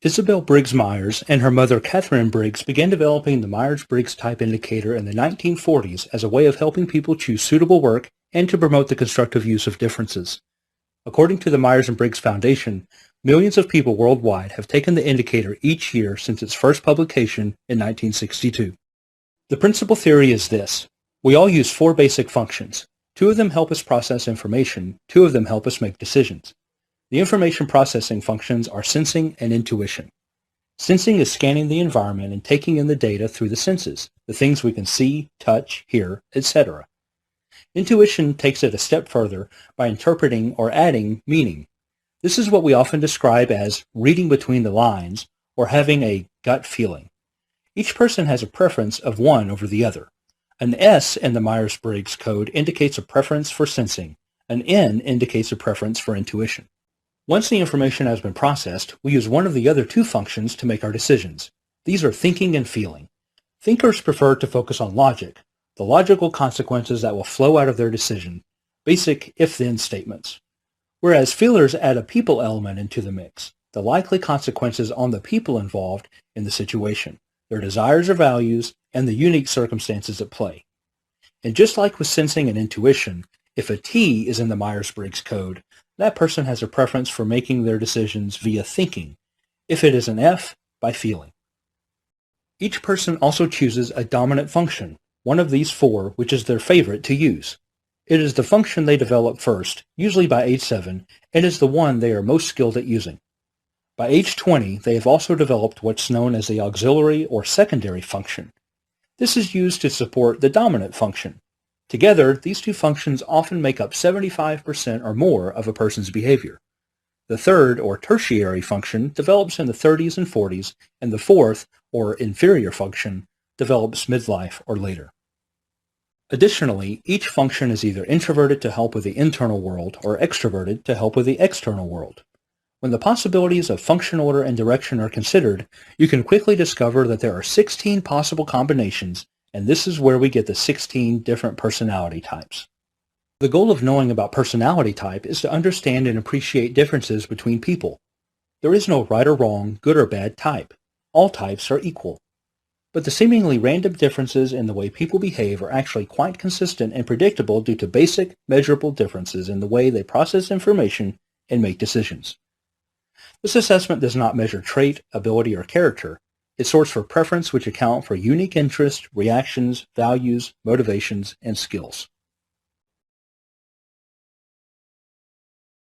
Isabel Briggs Myers and her mother Catherine Briggs began developing the Myers-Briggs type indicator in the 1940s as a way of helping people choose suitable work and to promote the constructive use of differences. According to the Myers and Briggs Foundation, millions of people worldwide have taken the indicator each year since its first publication in 1962. The principal theory is this. We all use four basic functions. Two of them help us process information. Two of them help us make decisions. The information processing functions are sensing and intuition. Sensing is scanning the environment and taking in the data through the senses, the things we can see, touch, hear, etc. Intuition takes it a step further by interpreting or adding meaning. This is what we often describe as reading between the lines or having a gut feeling. Each person has a preference of one over the other. An S in the Myers-Briggs code indicates a preference for sensing. An N indicates a preference for intuition. Once the information has been processed, we use one of the other two functions to make our decisions. These are thinking and feeling. Thinkers prefer to focus on logic, the logical consequences that will flow out of their decision, basic if-then statements. Whereas feelers add a people element into the mix, the likely consequences on the people involved in the situation, their desires or values, and the unique circumstances at play. And just like with sensing and intuition, if a T is in the Myers-Briggs code, that person has a preference for making their decisions via thinking. If it is an F, by feeling. Each person also chooses a dominant function, one of these four, which is their favorite to use. It is the function they develop first, usually by age 7, and is the one they are most skilled at using. By age 20, they have also developed what's known as the auxiliary or secondary function. This is used to support the dominant function. Together, these two functions often make up 75% or more of a person's behavior. The third, or tertiary function, develops in the 30s and 40s, and the fourth, or inferior function, develops midlife or later. Additionally, each function is either introverted to help with the internal world or extroverted to help with the external world. When the possibilities of function order and direction are considered, you can quickly discover that there are 16 possible combinations, and this is where we get the 16 different personality types. The goal of knowing about personality type is to understand and appreciate differences between people. There is no right or wrong, good or bad type. All types are equal. But the seemingly random differences in the way people behave are actually quite consistent and predictable due to basic, measurable differences in the way they process information and make decisions. This assessment does not measure trait, ability, or character. It sorts for preference which account for unique interests, reactions, values, motivations, and skills.